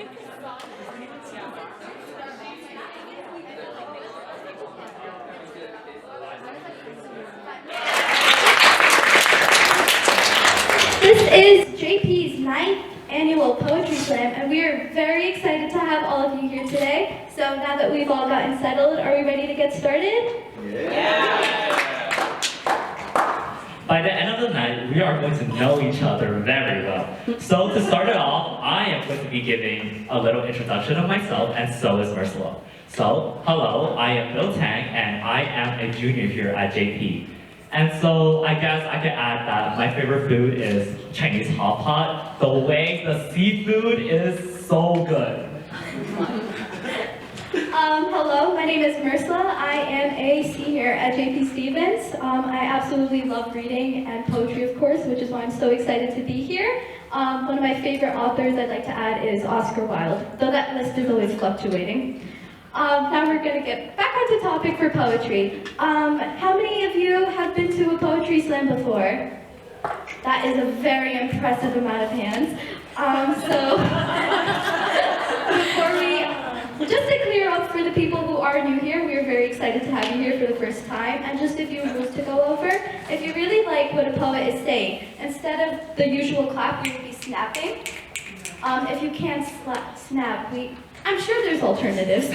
This is JP's 9th annual Poetry Slam, and we are very excited to have all of you here today. So now that we've all gotten settled, are we ready to get started? Yeah! By the end of the night, we are going to know each other very well. So to start it off, I am going to be giving a little introduction of myself, and so is Ursula. So, hello, I am Bill Tang, and I am a junior here at JP. And so I guess I could add that my favorite food is Chinese hot pot. The way the seafood is so good. Hello, my name is Mersla. I am a senior at JP Stevens. I absolutely love reading and poetry, of course, which is why I'm so excited to be here. One of my favorite authors I'd like to add is Oscar Wilde, though that list is always fluctuating. Now we're going to get back onto topic for poetry. How many of you have been to a poetry slam before? That is a very impressive amount of hands. Just to clear up for the people who are new here, we are very excited to have you here for the first time. And just a few rules to go over. If you really like what a poet is saying, instead of the usual clap, we will be snapping. If you can't snap, I'm sure there's alternatives.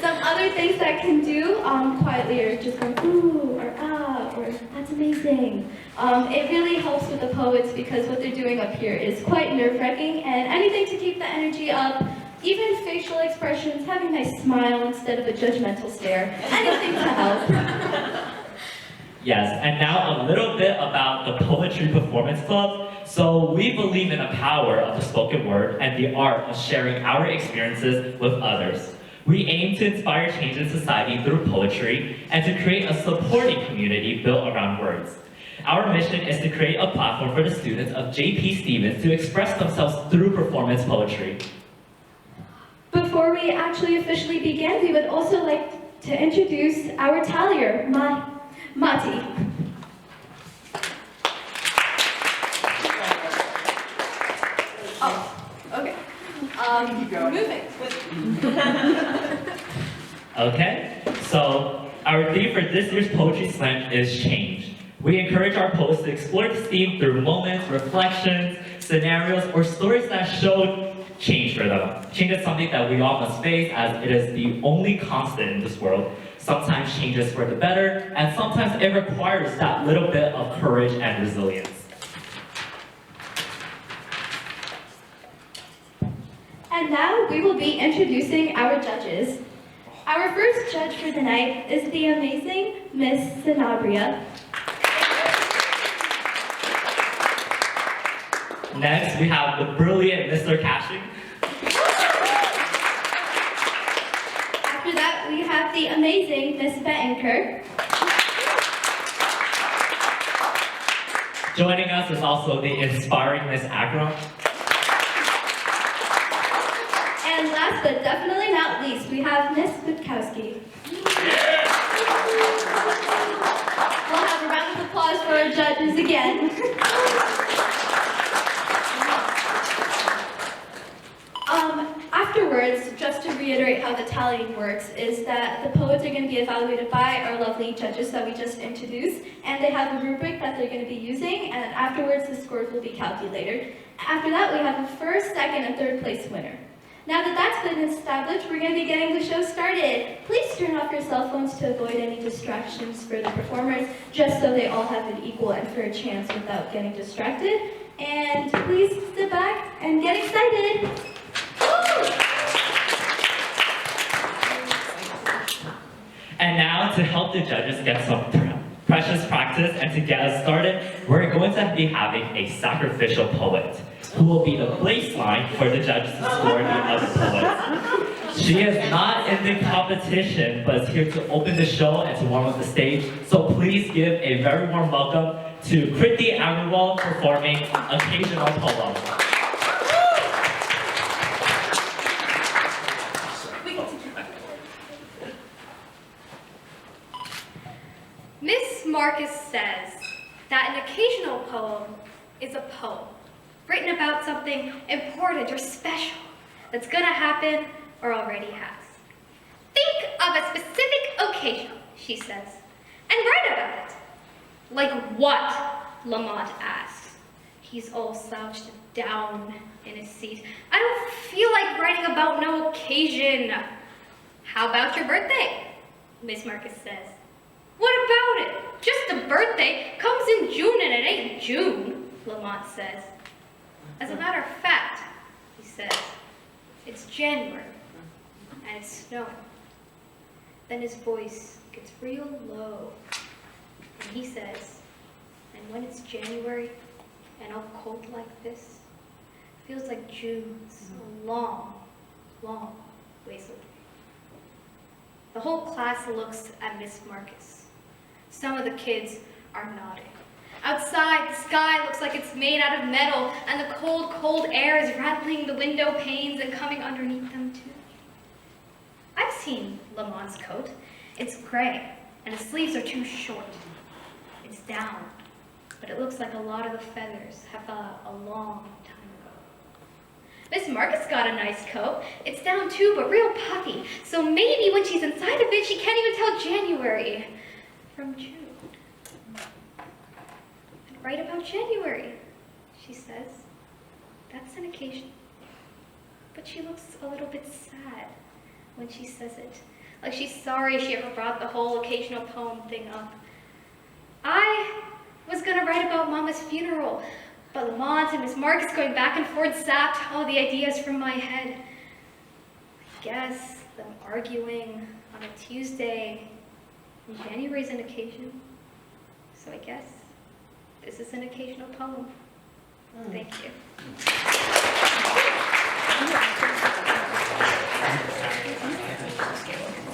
Some other things that can do quietly are just going ooh or ah or that's amazing. It really helps with the poets because what they're doing up here is quite nerve-wracking, and anything to keep the energy up, even facial expressions, having a nice smile instead of a judgmental stare, anything to help. Yes, and now a little bit about the Poetry Performance Club. So we believe in the power of the spoken word and the art of sharing our experiences with others. We aim to inspire change in society through poetry and to create a supporting community built around words. Our mission is to create a platform for the students of JP Stevens to express themselves through performance poetry. Before we actually officially begin, we would also like to introduce our tallier, Mati. Oh, okay. Moving. Okay, so our theme for this year's Poetry Slam is change. We encourage our poets to explore this theme through moments, reflections, scenarios, or stories that showed change for them. Change is something that we all must face as it is the only constant in this world. Sometimes change is for the better, and sometimes it requires that little bit of courage and resilience. And now we will be introducing our judges. Our first judge for the night is the amazing Miss Sanabria. Next, we have the brilliant Mr. Cashing. After that, we have the amazing Miss Bettenker. Joining us is also the inspiring Miss Akron. And last but definitely not least, we have Miss Butkowski. We'll have a round of applause for our judges again. Afterwards, just to reiterate how the tallying works, is that the poets are going to be evaluated by our lovely judges that we just introduced, and they have a rubric that they're going to be using, and afterwards the scores will be calculated. After that, we have a first, second, and third place winner. Now that that's been established, we're going to be getting the show started. Please turn off your cell phones to avoid any distractions for the performers, just so they all have an equal and fair chance without getting distracted. And please sit back and get excited. And now, to help the judges get some precious practice and to get us started, we're going to be having a sacrificial poet who will be the baseline for the judges to score the other poets. She is not in the competition, but is here to open the show and to warm up the stage. So please give a very warm welcome to Kriti Agarwal performing Occasional Poem. Miss Marcus says that an occasional poem is a poem. written about something important or special that's gonna happen or already has. Think of a specific occasion, she says, and write about it. Like what? Lamont asks. He's all slouched down in his seat. I don't feel like writing about no occasion. How about your birthday? Miss Marcus says. What about it? Just a birthday comes in June and it ain't June, Lamont says. As a matter of fact, he says, it's January and it's snowing. Then his voice gets real low and he says, and when it's January and all cold like this, it feels like June's a long, long ways away. The whole class looks at Miss Marcus. Some of the kids are nodding. Outside, the sky looks like it's made out of metal, and the cold, cold air is rattling the window panes and coming underneath them too. I've seen Lamont's coat. It's gray, and the sleeves are too short. It's down, but it looks like a lot of the feathers have fell out a long time ago. Miss Marcus got a nice coat. It's down too, but real puffy, so maybe when she's inside of it, she can't even tell January from June. Write about January, she says. That's an occasion. But she looks a little bit sad when she says it. Like she's sorry she ever brought the whole occasional poem thing up. I was gonna write about Mama's funeral, but Lamont and Miss Marcus going back and forth sapped all the ideas from my head. I guess them arguing on a Tuesday in January is an occasion. So I guess this is an occasional poem. Thank you.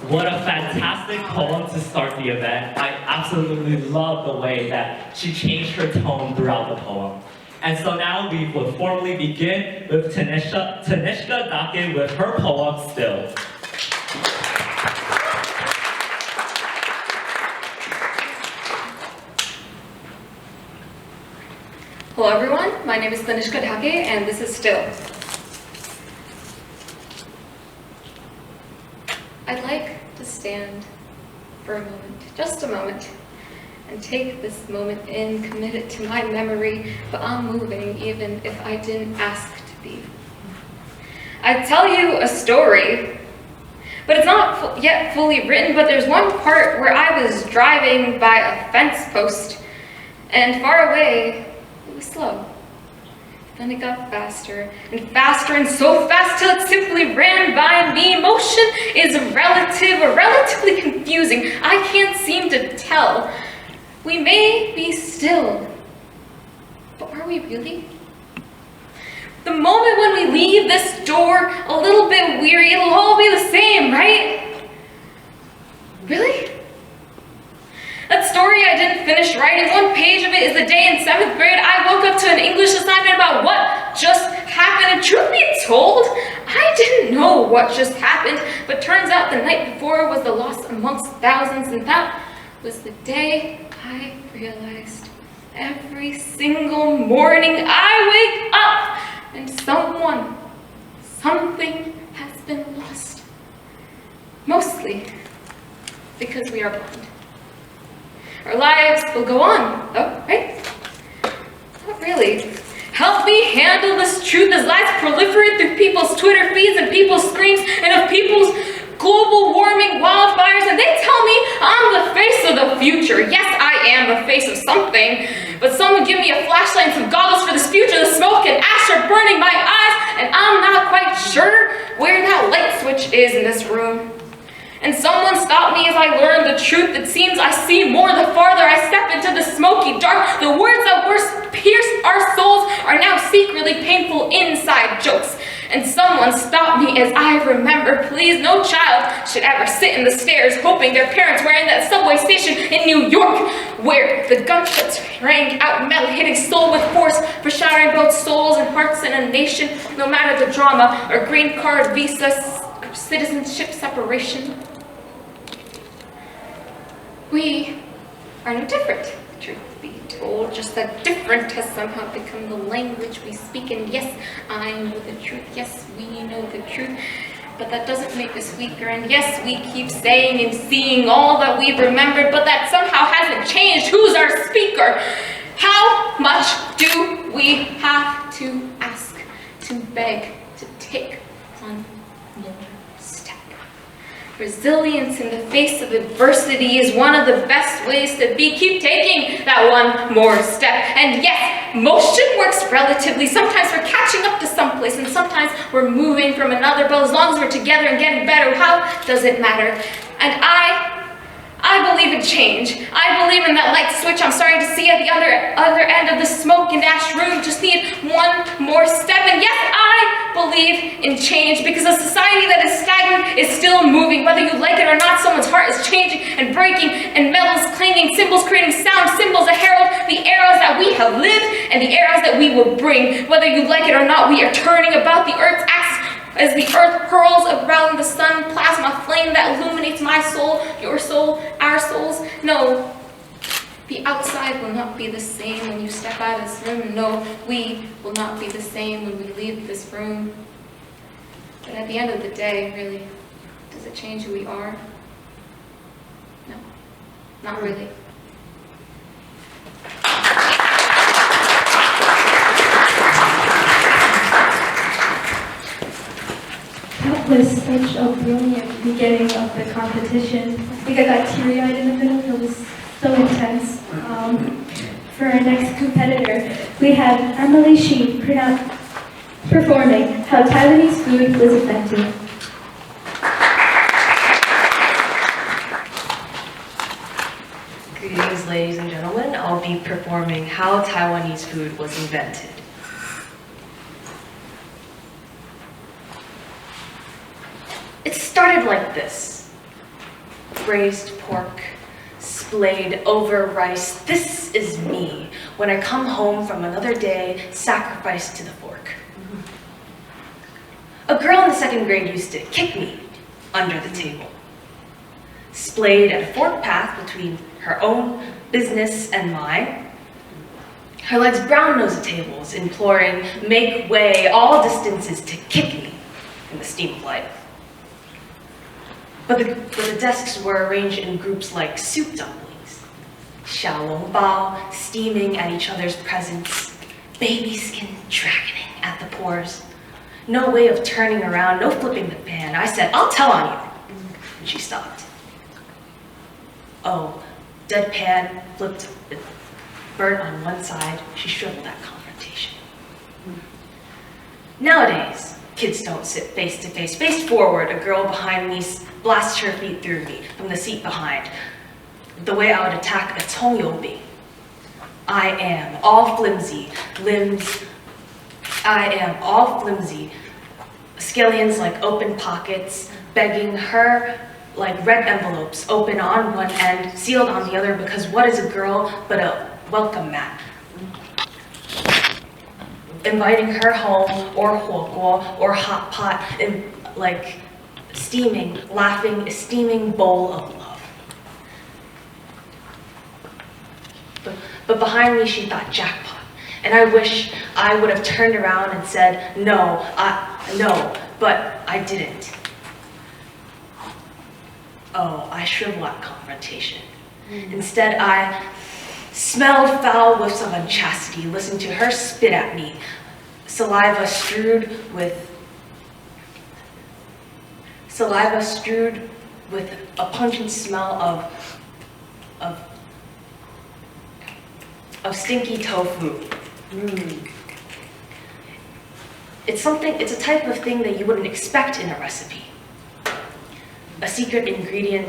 What a fantastic poem to start the event. I absolutely love the way that she changed her tone throughout the poem. And so now we will formally begin with Tanishka Dake with her poem, Still. Hello everyone, my name is Tanishka Dake and this is Still. I'd like to stand for a moment, just a moment, and take this moment in, commit it to my memory, but I'm moving even if I didn't ask to be. I'd tell you a story, but it's not yet fully written, but there's one part where I was driving by a fence post, and far away, it was slow. Then it got faster and so fast till it simply ran by me. Motion is relatively confusing. I can't seem to tell. We may be still, but are we really? The moment when we leave this door a little bit weary, it'll all be the same, right? Really? That story I didn't finish writing, one page of it is the day in 7th grade I woke up to an English assignment about what just happened. And truth be told, I didn't know what just happened, but turns out the night before was the loss amongst thousands, and that was the day I realized every single morning I wake up and something has been lost. Mostly because we are blind. Our lives will go on, though, right? Not really. Help me handle this truth as lies proliferate through people's Twitter feeds and people's screams and of people's global warming wildfires, and they tell me I'm the face of the future. Yes, I am the face of something, but someone give me a flashlight and some goggles for this future. The smoke and ash are burning my eyes, and I'm not quite sure where that light switch is in this room. And someone stopped me as I learned the truth. It seems I see more the farther I step into the smoky dark. The words that pierced our souls are now secretly painful inside jokes. And someone stopped me as I remember, please, no child should ever sit in the stairs hoping their parents were in that subway station in New York, where the gunshots rang out metal, hitting soul with force, for shattering both souls and hearts in a nation, no matter the drama or green card visa citizenship separation. We are no different, truth be told, just that different has somehow become the language we speak. And yes, I know the truth. Yes, we know the truth. But that doesn't make us weaker. And yes, we keep saying and seeing all that we've remembered, but that somehow hasn't changed. Who's our speaker? How much do we have to ask, to beg, to take one more step? Resilience in the face of adversity is one of the best ways to be. Keep taking that one more step. And yes, motion works relatively. Sometimes we're catching up to someplace and sometimes we're moving from another, but as long as we're together and getting better, how does it matter? And I believe in change. I believe in that light switch I'm starting to see at the other end of the smoke and ash room. Just need one more step. And yes, I believe in change because a society that is stagnant is still moving. Whether you like it or not, someone's heart is changing and breaking and metals clanging, symbols creating sound, symbols that herald the eras that we have lived and the eras that we will bring. Whether you like it or not, we are turning about the Earth's axis as the earth hurls around the sun, plasma flame that illuminates my soul, your soul, our souls. No, the outside will not be the same when you step out of this room. No, we will not be the same when we leave this room. But at the end of the day, really, does it change who we are? No, not really. That was such a brilliant beginning of the competition. I think I got teary-eyed in the middle. It was so intense. For our next competitor, we have Emily Shi performing How Taiwanese Food Was Invented. Greetings, ladies and gentlemen. I'll be performing How Taiwanese Food Was Invented. It started like this. Braised pork, splayed over rice. This is me when I come home from another day sacrificed to the fork. A girl in the second grade used to kick me under the table. Splayed at a fork path between her own business and mine. Her legs brown-nosed tables, imploring, make way, all distances to kick me in the steam of life. But the desks were arranged in groups like soup dumplings, xiaolong bao, steaming at each other's presence, baby skin dragoning at the pores. No way of turning around, no flipping the pan. I said, I'll tell on you. And she stopped. Oh, deadpan, flipped, burnt on one side. She shriveled at confrontation. Nowadays, kids don't sit face to face. Face forward, a girl behind me blasts her feet through me from the seat behind. The way I would attack a tongyobi. I am all flimsy, limbs. I am all flimsy. Scallions like open pockets, begging her like red envelopes, open on one end, sealed on the other, because what is a girl but a welcome mat? Inviting her home, or huoguo, or hot pot, in like steaming, laughing, steaming bowl of love. But behind me, she thought jackpot. And I wish I would have turned around and said, no, but I didn't. Oh, I shrivel at confrontation. Instead, I smelled foul whiffs of unchastity, listened to her spit at me, saliva strewed with a pungent smell of stinky tofu. It's a type of thing that you wouldn't expect in a recipe. A secret ingredient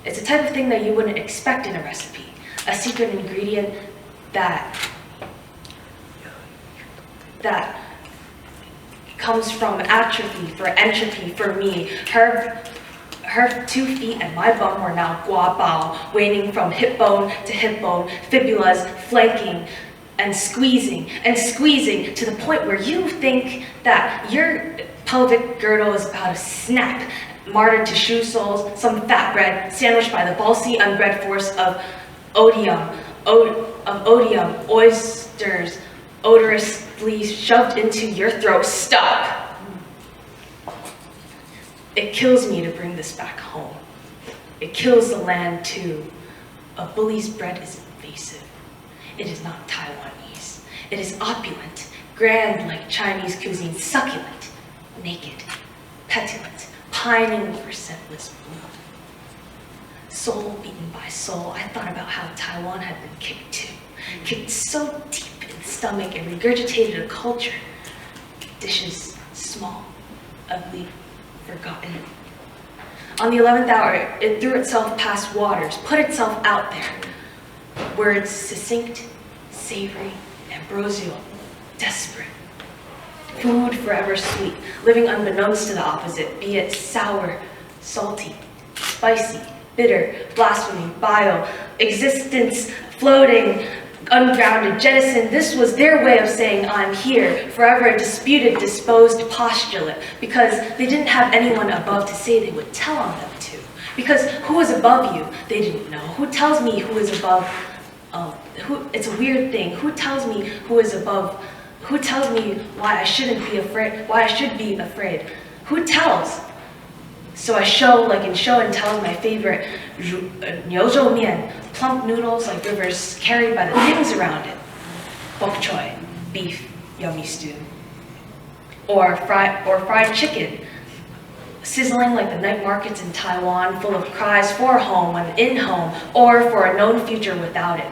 it's a type of thing that you wouldn't expect in a recipe. A secret ingredient that comes from entropy for me. Her 2 feet and my bum were now guabao, waning from hip bone to hip bone, fibulas flanking and squeezing to the point where you think that your pelvic girdle is about to snap. martyred to shoe soles, some fat bread sandwiched by the balsy unbred force of odium, oysters odorously shoved into your throat. Stop! It kills me to bring this back home. It kills the land too. A bully's bread is invasive. It is not Taiwanese. It is opulent, grand like Chinese cuisine, succulent, naked, petulant, pining for scentless bloom. Soul beaten by soul, I thought about how Taiwan had been kicked too. Kicked so deep in the stomach and regurgitated a culture. Dishes small, ugly, forgotten. On the 11th hour, it threw itself past waters, put itself out there. Words succinct, savory, ambrosial, desperate. Food forever sweet, living unbeknownst to the opposite, be it sour, salty, spicy, bitter, blasphemy, bio, existence, floating, ungrounded, jettisoned. This was their way of saying I'm here, forever a disputed, disposed postulate, because they didn't have anyone above to say they would tell on them to. Because who was above you, they didn't know. Who tells me who is above, it's a weird thing. Who tells me who is above, who tells me why I shouldn't be afraid, why I should be afraid? Who tells? So I show, like in show and tell, my favorite, 牛肉面, plump noodles like rivers carried by the things around it. Bok choy, beef, yummy stew. Or fried chicken, sizzling like the night markets in Taiwan, full of cries for home when in home, or for a known future without it.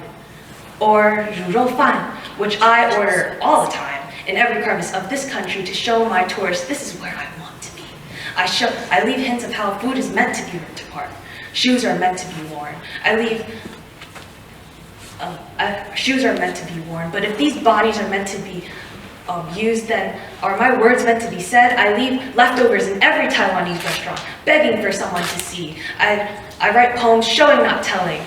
Or 卤肉饭, which I order all the time in every crevice of this country to show my tourists this is where I want to be. I leave hints of how food is meant to be ripped apart. Shoes are meant to be worn. Shoes are meant to be worn, but if these bodies are meant to be used, then are my words meant to be said? I leave leftovers in every Taiwanese restaurant, begging for someone to see. I write poems showing, not telling.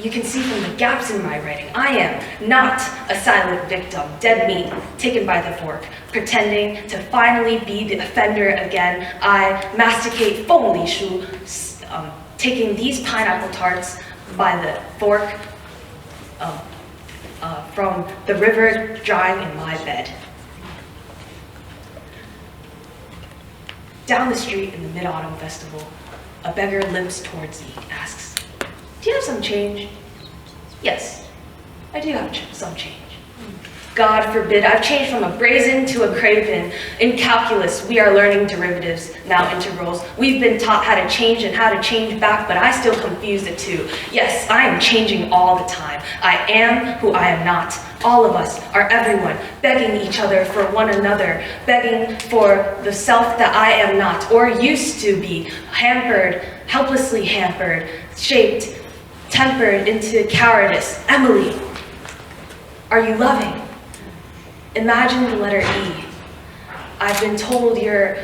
You can see from the gaps in my writing, I am not a silent victim, dead meat, taken by the fork, pretending to finally be the offender again. I masticate feng li shu, taking these pineapple tarts by the fork from the river drying in my bed. Down the street in the Mid-Autumn Festival, a beggar limps towards me and asks, "Do you have some change?" Yes, I do have some change. God forbid, I've changed from a brazen to a craven. In calculus, we are learning derivatives, now integrals. We've been taught how to change and how to change back, but I still confuse the two. Yes, I am changing all the time. I am who I am not. All of us are everyone, begging each other for one another, begging for the self that I am not, or used to be, hampered, helplessly hampered, shaped, tempered into cowardice. Emily, are you loving? Imagine the letter E. I've been told you're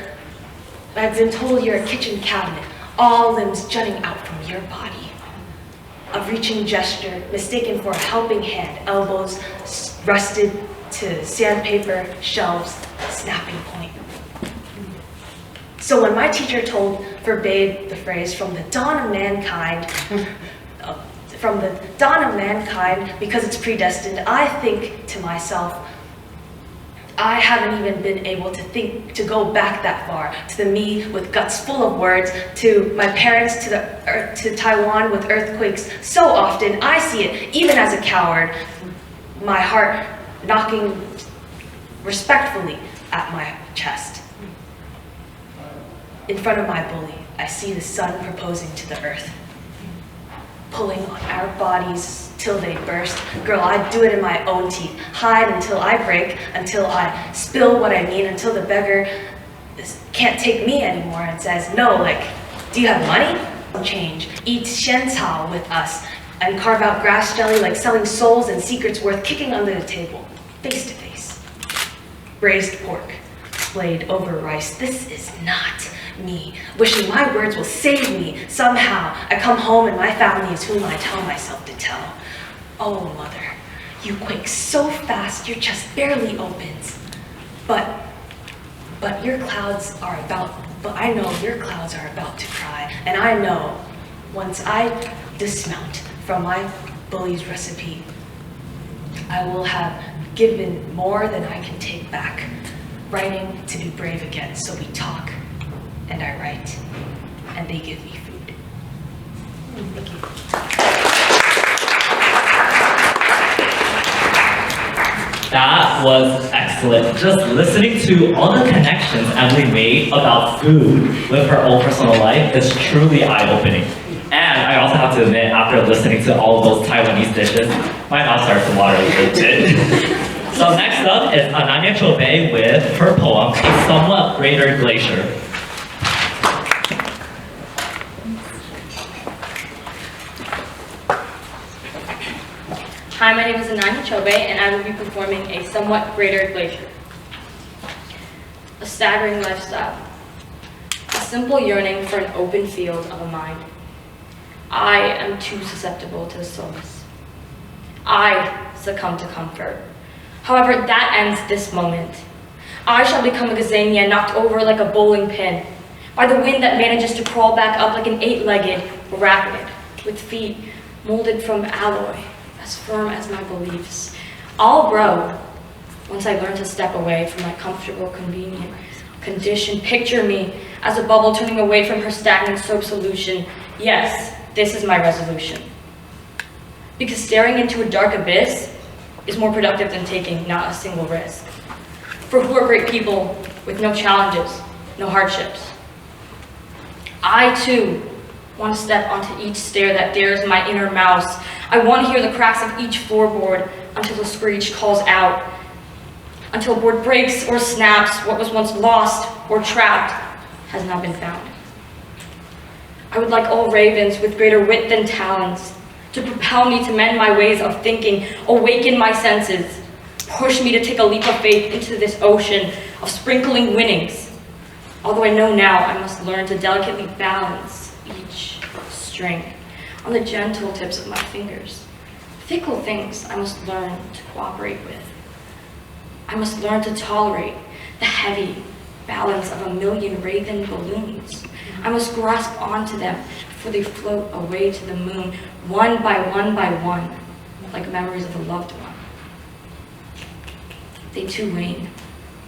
a kitchen cabinet, all limbs jutting out from your body. A reaching gesture, mistaken for a helping hand, elbows rusted to sandpaper, shelves, snapping point. So when my teacher forbade the phrase from the dawn of mankind, because it's predestined, I think to myself, I haven't even been able to go back that far, to the me with guts full of words, to my parents, to Taiwan with earthquakes. So often I see it, even as a coward, my heart knocking respectfully at my chest. In front of my bully, I see the sun proposing to the earth, pulling on our bodies till they burst. Girl, I'd do it in my own teeth. Hide until I break, until I spill what I mean, until the beggar can't take me anymore and says, no, like, do you have money? Change. Eat xiancao with us and carve out grass jelly like selling souls and secrets worth kicking under the table, face to face. Braised pork, splayed over rice. This is not me, wishing my words will save me. Somehow, I come home and my family is whom I tell myself to tell. Oh, mother, you quake so fast your chest barely opens. But your clouds are about but I know your clouds are about to cry, and I know once I dismount from my bully's recipe, I will have given more than I can take back. Writing to be brave again, so we talk, and I write, and they give me food. Thank you. That was excellent. Just listening to all the connections Emily made about food with her own personal life is truly eye-opening. And I also have to admit, after listening to all of those Taiwanese dishes, my mouth starts to water a little bit. So next up is Ananya Chobe with her poem, A Somewhat Greater Glacier. Hi, my name is Ananya Chobe, and I will be performing A Somewhat Greater Glacier. A staggering lifestyle. A simple yearning for an open field of a mind. I am too susceptible to the solace. I succumb to comfort. However, that ends this moment. I shall become a gazania knocked over like a bowling pin by the wind that manages to crawl back up like an eight-legged arachnid with feet molded from alloy as firm as my beliefs. I'll grow once I learn to step away from my comfortable, convenient condition. Picture me as a bubble turning away from her stagnant soap solution. Yes, this is my resolution. Because staring into a dark abyss is more productive than taking not a single risk. For who are great people with no challenges, no hardships? I too want to step onto each stair that dares my inner mouse. I want to hear the cracks of each floorboard until the screech calls out, until a board breaks or snaps. What was once lost or trapped has now been found. I would like all ravens with greater wit than talons to propel me to mend my ways of thinking, awaken my senses, push me to take a leap of faith into this ocean of sprinkling winnings. Although I know now I must learn to delicately balance each string on the gentle tips of my fingers. Fickle things I must learn to cooperate with. I must learn to tolerate the heavy balance of a million raven balloons. I must grasp onto them before they float away to the moon, one by one, like memories of a loved one. They too wane,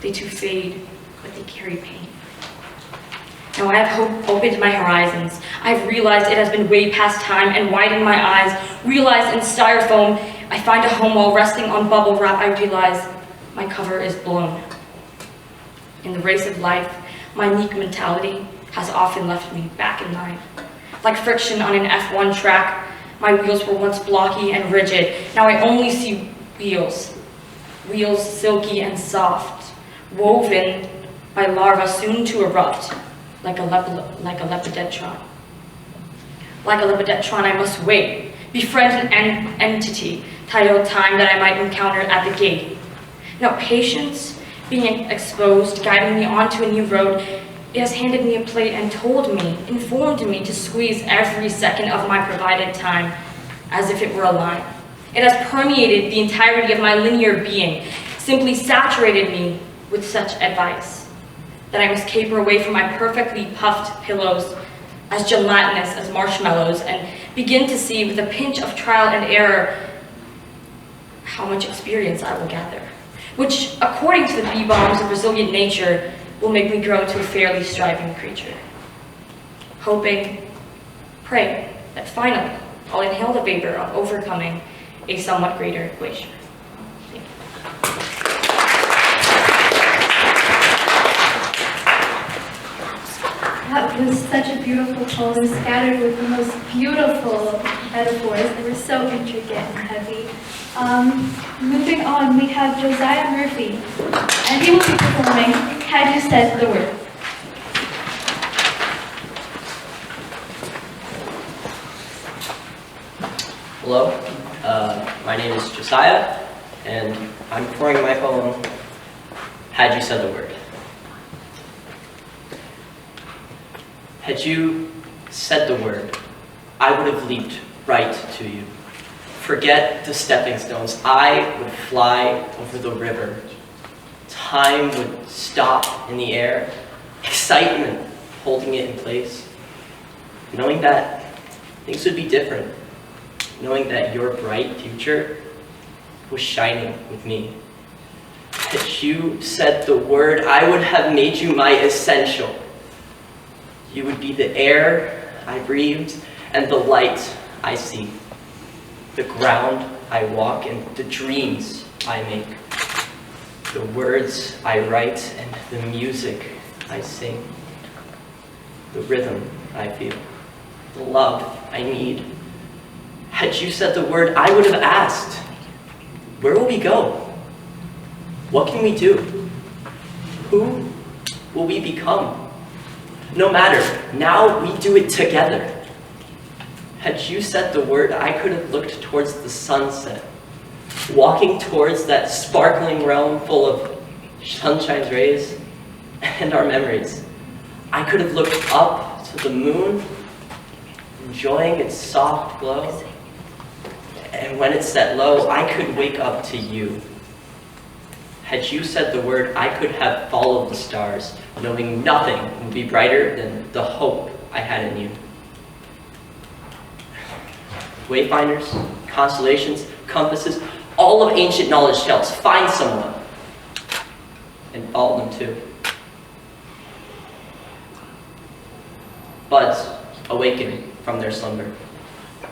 they too fade, but they carry pain. Now I have opened my horizons. I've realized it has been way past time and widened my eyes. Realized in styrofoam, I find a home while resting on bubble wrap. I realize my cover is blown. In the race of life, my meek mentality has often left me back in line. Like friction on an F1 track, my wheels were once blocky and rigid. Now I only see wheels. Wheels silky and soft, woven by larvae soon to erupt, like a lepidotron. Like a lepidotron, I must wait, befriend an entity, titled time that I might encounter at the gate. Now patience, being exposed, guiding me onto a new road, it has handed me a plate and told me, informed me to squeeze every second of my provided time as if it were a line. It has permeated the entirety of my linear being, simply saturated me with such advice that I must caper away from my perfectly puffed pillows as gelatinous as marshmallows and begin to see with a pinch of trial and error how much experience I will gather, which, according to the bee bombs of resilient nature, will make me grow into a fairly striving creature. Hoping, praying that finally I'll inhale the vapor of overcoming a somewhat greater glacier. Thank you. That was such a beautiful poem, scattered with the most beautiful metaphors. They were so intricate and heavy. Moving on, we have Josiah Murphy, and he will be performing Had You Said the Word. Hello, my name is Josiah, and I'm performing my poem, Had You Said the Word. Had you said the word, I would have leaped right to you. Forget the stepping stones, I would fly over the river. Time would stop in the air, excitement holding it in place, knowing that things would be different, knowing that your bright future was shining with me. Had you said the word, I would have made you my essential. You would be the air I breathed and the light I see, the ground I walk and the dreams I make, the words I write and the music I sing, the rhythm I feel, the love I need. Had you said the word, I would have asked, where will we go? What can we do? Who will we become? No matter, now we do it together. Had you said the word, I could have looked towards the sunset, walking towards that sparkling realm full of sunshine's rays and our memories. I could have looked up to the moon, enjoying its soft glow. And when it set low, I could wake up to you. Had you said the word, I could have followed the stars, knowing nothing would be brighter than the hope I had in you. Wayfinders, constellations, compasses, all of ancient knowledge tells, find someone and follow them too. Buds awaken from their slumber,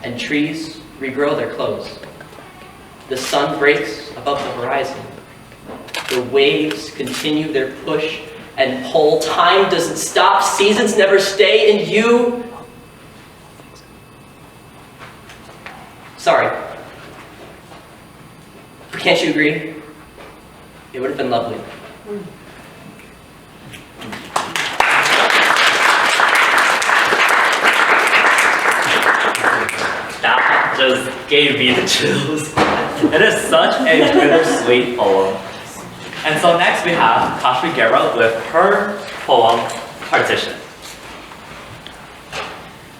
and trees regrow their clothes. The sun breaks above the horizon. The waves continue their push and pull. Time doesn't stop, seasons never stay, and you... Sorry. But can't you agree? It would have been lovely. That just gave me the chills. It is such a bittersweet poem. And so next we have Kashmi Guerra with her poem, Partition.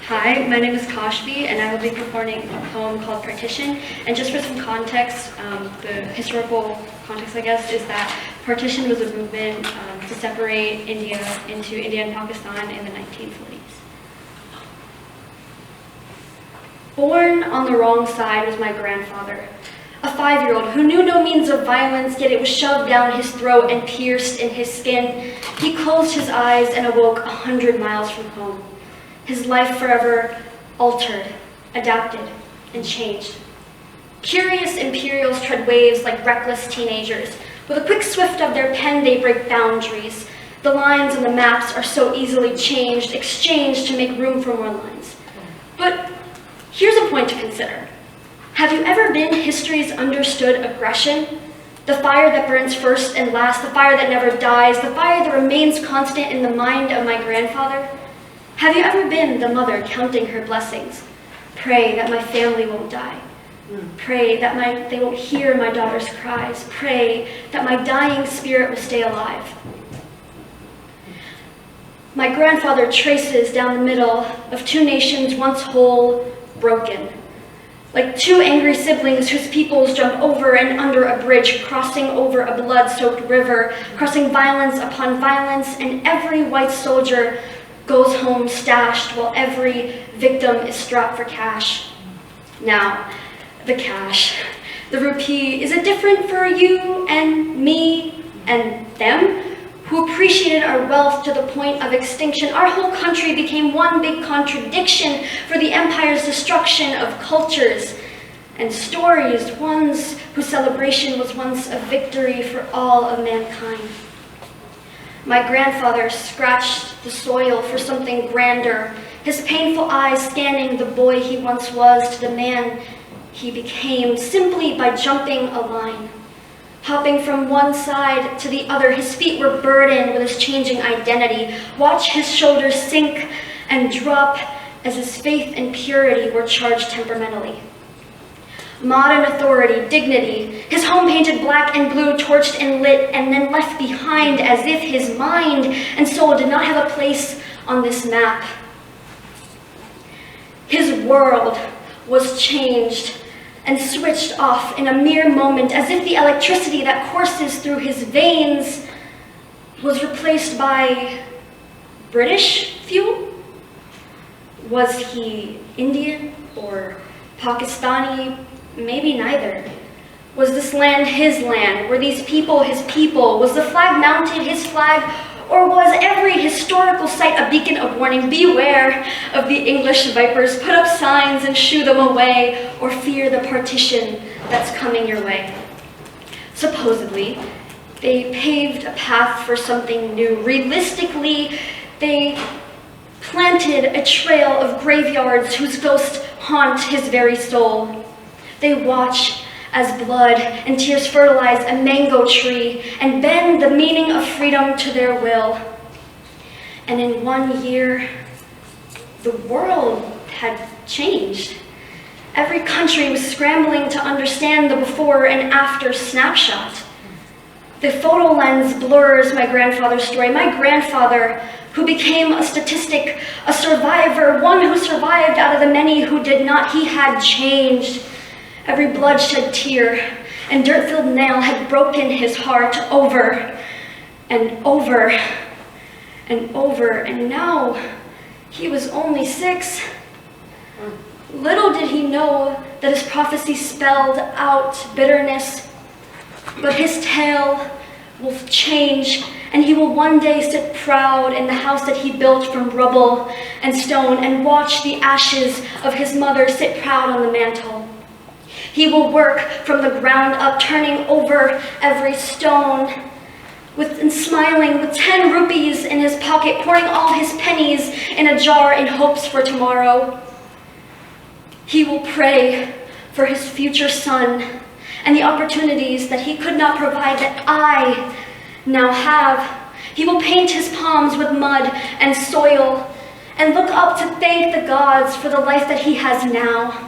Hi, my name is Kashmi, and I will be performing a poem called Partition. And just for some context, the historical context, I guess, is that partition was a movement to separate India into India and Pakistan in the 1940s. Born on the wrong side was my grandfather, a 5-year-old who knew no means of violence, yet it was shoved down his throat and pierced in his skin. He closed his eyes and awoke 100 miles from home. His life forever altered, adapted, and changed. Curious imperials tread waves like reckless teenagers. With a quick swift of their pen, they break boundaries. The lines on the maps are so easily changed, exchanged to make room for more lines. But here's a point to consider. Have you ever been history's understood aggression? The fire that burns first and last, the fire that never dies, the fire that remains constant in the mind of my grandfather? Have you ever been the mother counting her blessings? Pray that my family won't die. Pray that they won't hear my daughter's cries. Pray that my dying spirit will stay alive. My grandfather traces down the middle of two nations once whole, broken. Like two angry siblings whose peoples jump over and under a bridge, crossing over a blood-soaked river, crossing violence upon violence, and every white soldier goes home stashed while every victim is strapped for cash. Now, the cash, the rupee, is it different for you and me and them, who appreciated our wealth to the point of extinction? Our whole country became one big contradiction for the empire's destruction of cultures and stories, ones whose celebration was once a victory for all of mankind. My grandfather scratched the soil for something grander, his painful eyes scanning the boy he once was to the man he became simply by jumping a line. Hopping from one side to the other, his feet were burdened with his changing identity. Watch his shoulders sink and drop as his faith and purity were charged temperamentally. Modern authority, dignity, his home painted black and blue, torched and lit, and then left behind as if his mind and soul did not have a place on this map. His world was changed and switched off in a mere moment, as if the electricity that courses through his veins was replaced by British fuel? Was he Indian or Pakistani? Maybe neither. Was this land his land? Were these people his people? Was the flag mounted his flag? Or was every historical site a beacon of warning? Beware of the English vipers, put up signs and shoo them away, or fear the partition that's coming your way. Supposedly, they paved a path for something new. Realistically, they planted a trail of graveyards whose ghosts haunt his very soul. They watch as blood and tears fertilize a mango tree and bend the meaning of freedom to their will. And in 1 year, the world had changed. Every country was scrambling to understand the before and after snapshot. The photo lens blurs my grandfather's story. My grandfather, who became a statistic, a survivor, one who survived out of the many who did not, he had changed. Every bloodshed tear and dirt-filled nail had broken his heart over and over and over, and now he was only 6. Little did he know that his prophecy spelled out bitterness, but his tale will change, and he will one day sit proud in the house that he built from rubble and stone and watch the ashes of his mother sit proud on the mantle. He will work from the ground up, turning over every stone, and smiling with 10 rupees in his pocket, pouring all his pennies in a jar in hopes for tomorrow. He will pray for his future son and the opportunities that he could not provide that I now have. He will paint his palms with mud and soil and look up to thank the gods for the life that he has now.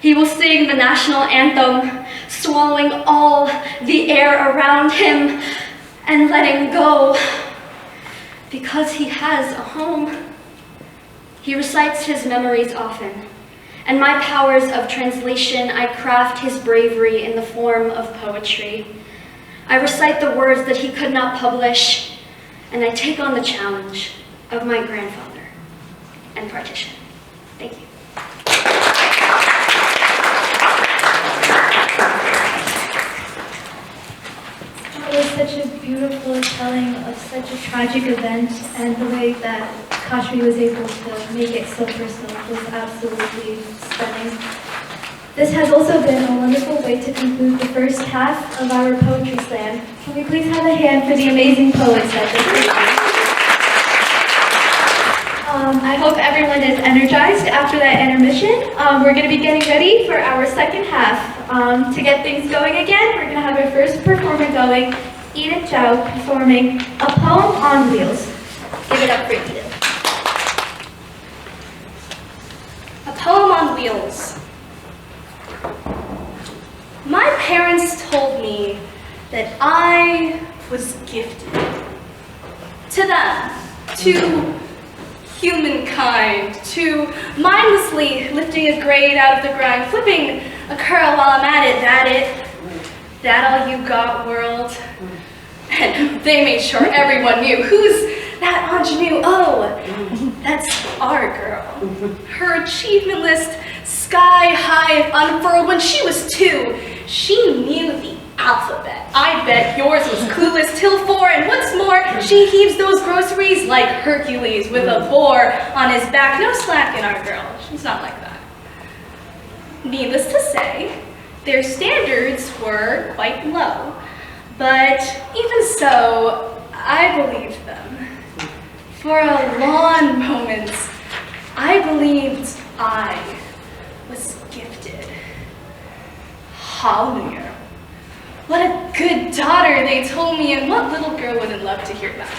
He will sing the national anthem, swallowing all the air around him and letting go, because he has a home. He recites his memories often, and my powers of translation, I craft his bravery in the form of poetry. I recite the words that he could not publish, and I take on the challenge of my grandfather and partition. Thank you. It was such a beautiful telling of such a tragic event, and the way that Kashmi was able to make it so personal was absolutely stunning. This has also been a wonderful way to conclude the first half of our Poetry Slam. Can we please have a hand for the amazing poets that just I hope everyone is energized after that intermission. We're going to be getting ready for our second half. To get things going again, we're going to have our first performer going, Edith Zhao, performing A Poem on Wheels. Give it up for Edith. A Poem on Wheels. My parents told me that I was gifted. To them, to humankind, to mindlessly lifting a grade out of the grind, flipping a curl while I'm at it. That all you got, world? And they made sure everyone knew. Who's that ingenue? Oh, that's our girl. Her achievement list sky high unfurled. When she was 2, she knew the alphabet. I bet yours was clueless till 4, and what's more, she heaves those groceries like Hercules with a boar on his back. No slack in our girl. She's not like that. Needless to say, their standards were quite low, but even so, I believed them. For a long moment, I believed I was gifted. Hallelujah. What a good daughter, they told me, and what little girl wouldn't love to hear that?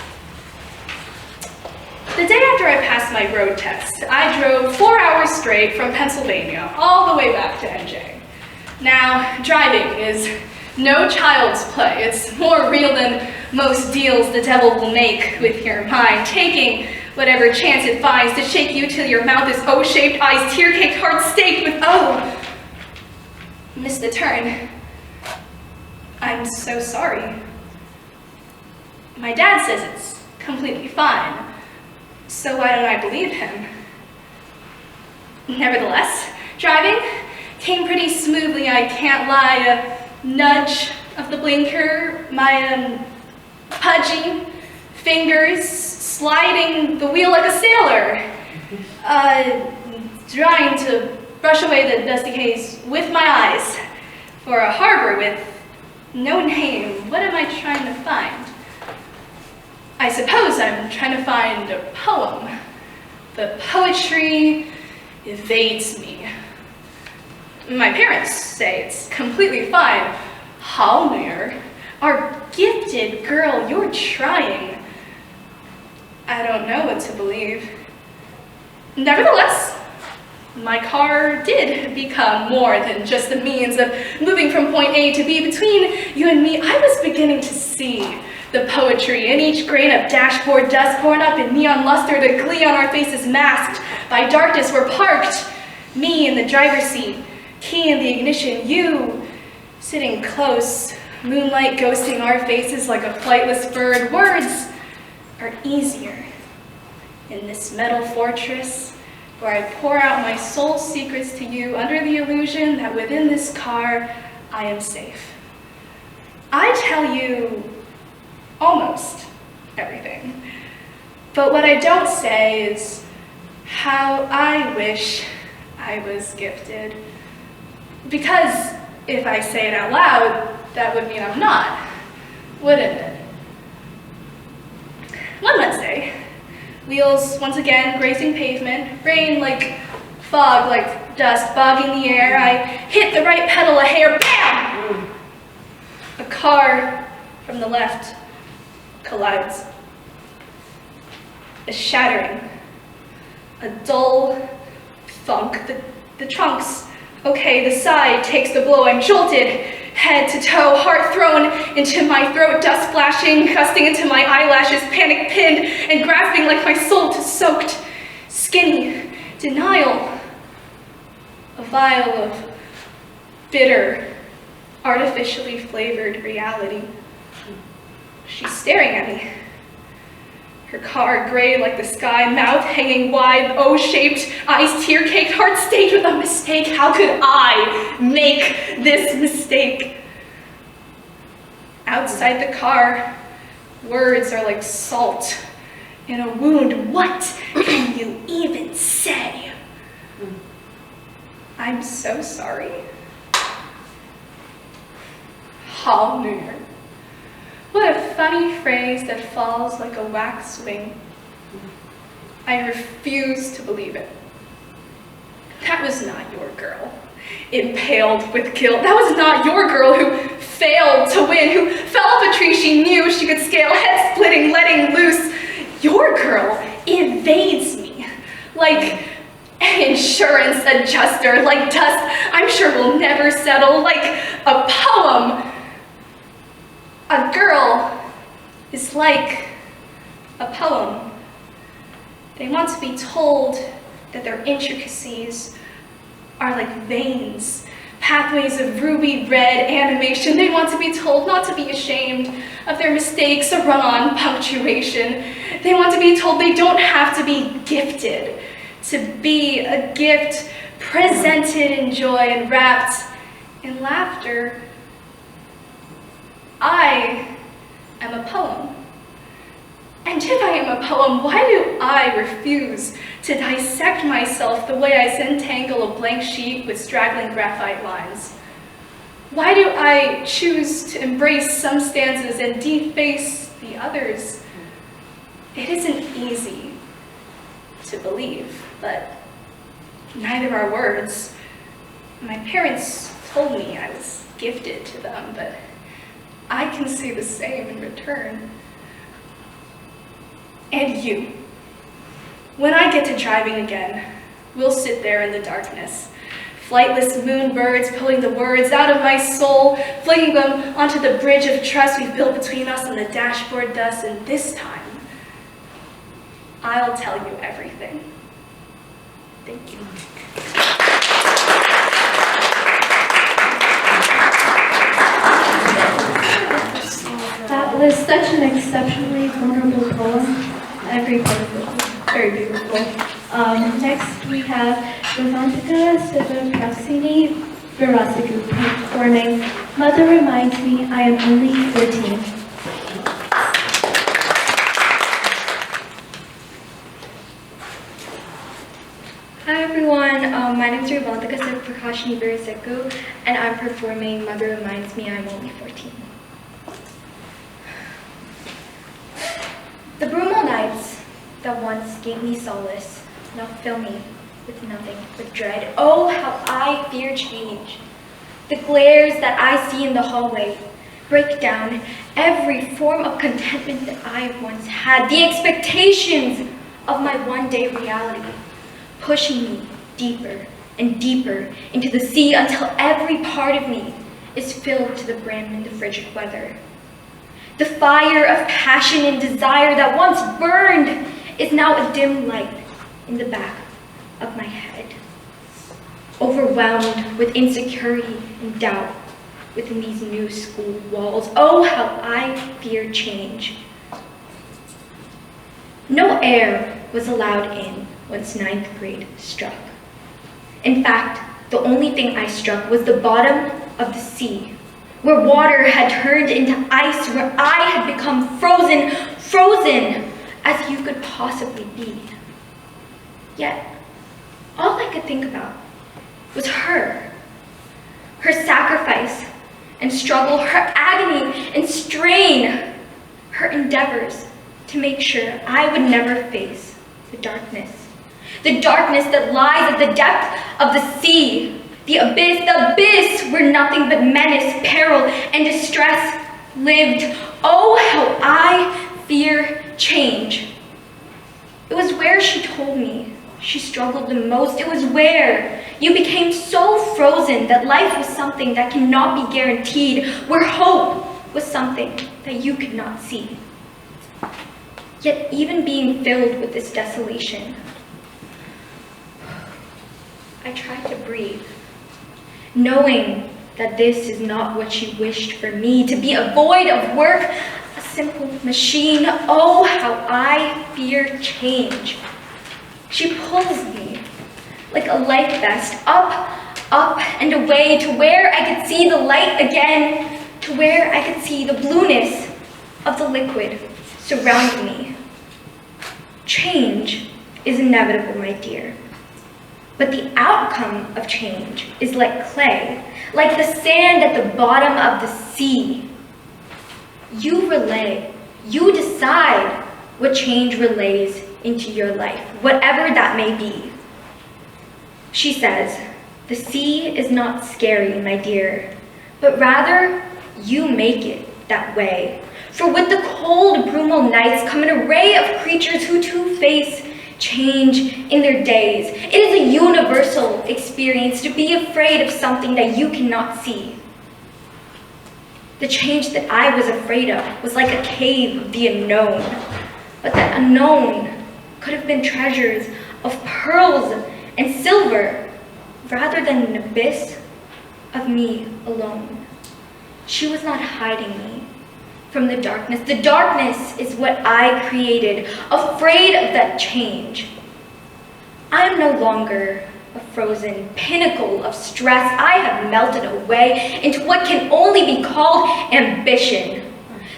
The day after I passed my road test, I drove 4 hours straight from Pennsylvania all the way back to NJ. Now, driving is no child's play. It's more real than most deals the devil will make with your mind, taking whatever chance it finds to shake you till your mouth is O-shaped, eyes tear-caked, heart staked with oh. Missed the turn. I'm so sorry. My dad says it's completely fine, so why don't I believe him? Nevertheless, driving came pretty smoothly, I can't lie. A nudge of the blinker, my pudgy fingers sliding the wheel like a sailor, trying to brush away the dusty haze with my eyes for a harbor with no name. What am I trying to find? I suppose I'm trying to find a poem, but poetry evades me. My parents say it's completely fine. Halmir, our gifted girl, you're trying. I don't know what to believe. Nevertheless, my car did become more than just a means of moving from point A to B. Between you and me, I was beginning to see the poetry in each grain of dashboard dust poured up in neon luster, the glee on our faces masked by darkness. We're parked, me in the driver's seat, key in the ignition, you sitting close, moonlight ghosting our faces like a flightless bird. Words are easier in this metal fortress where I pour out my soul secrets to you under the illusion that within this car I am safe. I tell you almost everything, but what I don't say is how I wish I was gifted. Because if I say it out loud, that would mean I'm not, wouldn't it? One Wednesday, wheels once again grazing pavement, rain like fog, like dust bogging the air. I hit the right pedal a hair, bam! A car from the left collides. A shattering, a dull thunk. The trunks, okay, the side takes the blow. I'm jolted, head to toe, heart thrown into my throat, dust splashing, gusting into my eyelashes, panic pinned and grasping like my soul to soaked, skinny denial. A vial of bitter, artificially flavored reality. She's staring at me. Her car gray like the sky, mouth hanging wide, O-shaped, eyes tear-caked, heart staged with a mistake. How could I make this mistake? Outside the car, words are like salt in a wound. What can you even say? I'm so sorry. Halmir. What a funny phrase that falls like a wax wing. I refuse to believe it. That was not your girl, impaled with guilt. That was not your girl who failed to win, who fell off a tree she knew she could scale, head splitting, letting loose. Your girl evades me like an insurance adjuster, like dust I'm sure will never settle, like a poem. A girl is like a poem. They want to be told that their intricacies are like veins, pathways of ruby red animation. They want to be told not to be ashamed of their mistakes or run-on punctuation. They want to be told they don't have to be gifted to be a gift presented in joy and wrapped in laughter. I am a poem. And if I am a poem, why do I refuse to dissect myself the way I entangle a blank sheet with straggling graphite lines? Why do I choose to embrace some stanzas and deface the others? It isn't easy to believe, but neither are words. My parents told me I was gifted to them, but I can say the same in return. And you. When I get to driving again, we'll sit there in the darkness, flightless moonbirds pulling the words out of my soul, flinging them onto the bridge of trust we've built between us and the dashboard dust, and this time, I'll tell you everything. Thank you. That That was such an exceptionally vulnerable poem. Every part of it was very beautiful. Next we have Levantica Sivapraksini Virasiku performing Mother Reminds Me I Am Only 14. Hi everyone, my name is Revantika Sivapraksini Virasiku and I'm performing Mother Reminds Me I'm Only 14. The Brumal nights that once gave me solace now fill me with nothing but dread. Oh, how I fear change. The glares that I see in the hallway break down every form of contentment that I once had. The expectations of my one-day reality, pushing me deeper and deeper into the sea until every part of me is filled to the brim in the frigid weather. The fire of passion and desire that once burned is now a dim light in the back of my head. Overwhelmed with insecurity and doubt within these new school walls. Oh, how I fear change. No air was allowed in once 9th grade struck. In fact, the only thing I struck was the bottom of the sea, where water had turned into ice, where I had become frozen as you could possibly be. Yet, all I could think about was her sacrifice and struggle, her agony and strain, her endeavors to make sure I would never face the darkness that lies at the depth of the sea, the abyss where nothing but menace, peril, and distress lived. Oh, how I fear change. It was where she told me she struggled the most. It was where you became so frozen that life was something that cannot be guaranteed, where hope was something that you could not see. Yet even being filled with this desolation, I tried to breathe, knowing that this is not what she wished for me, to be a void of work, a simple machine. Oh, how I fear change. She pulls me like a life vest, up and away to where I could see the light again, to where I could see the blueness of the liquid surrounding me. Change is inevitable, my dear. But the outcome of change is like clay, like the sand at the bottom of the sea. You relay, you decide what change relays into your life, whatever that may be. She says, the sea is not scary, my dear, but rather you make it that way. For with the cold, brumal nights come an array of creatures who too face change in their days. It is a universal experience to be afraid of something that you cannot see. The change that I was afraid of was like a cave of the unknown, but that unknown could have been treasures of pearls and silver rather than an abyss of me alone. She was not hiding me from the darkness. The darkness is what I created, afraid of that change. I am no longer a frozen pinnacle of stress. I have melted away into what can only be called ambition.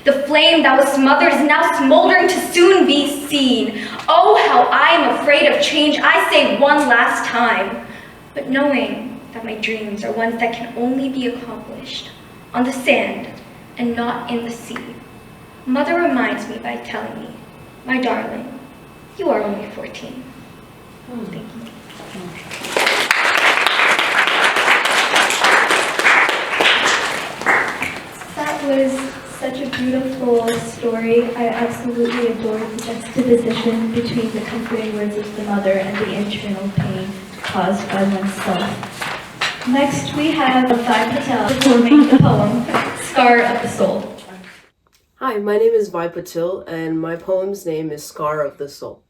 The flame that was smothered is now smoldering to soon be seen. Oh, how I am afraid of change, I say one last time. But knowing that my dreams are ones that can only be accomplished on the sand and not in the sea. Mother reminds me by telling me, my darling, you are only 14. Thank you. That was such a beautiful story. I absolutely adored the juxtaposition between the comforting words of the mother and the internal pain caused by oneself. Next, we have Vi Patel performing the poem, Scar of the Soul. Hi, my name is Vi Patil, and my poem's name is Scar of the Soul.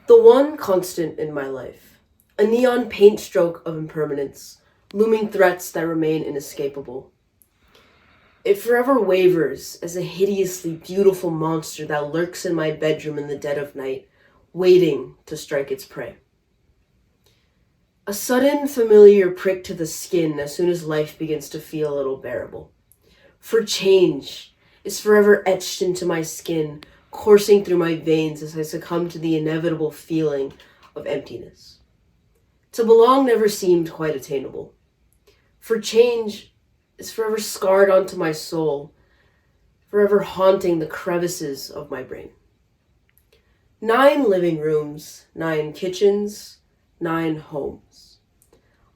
The one constant in my life, a neon paint stroke of impermanence, looming threats that remain inescapable. It forever wavers as a hideously beautiful monster that lurks in my bedroom in the dead of night, waiting to strike its prey. A sudden, familiar prick to the skin as soon as life begins to feel a little bearable. For change is forever etched into my skin, coursing through my veins as I succumb to the inevitable feeling of emptiness. To belong never seemed quite attainable. For change is forever scarred onto my soul, forever haunting the crevices of my brain. 9 living rooms, 9 kitchens, 9 homes.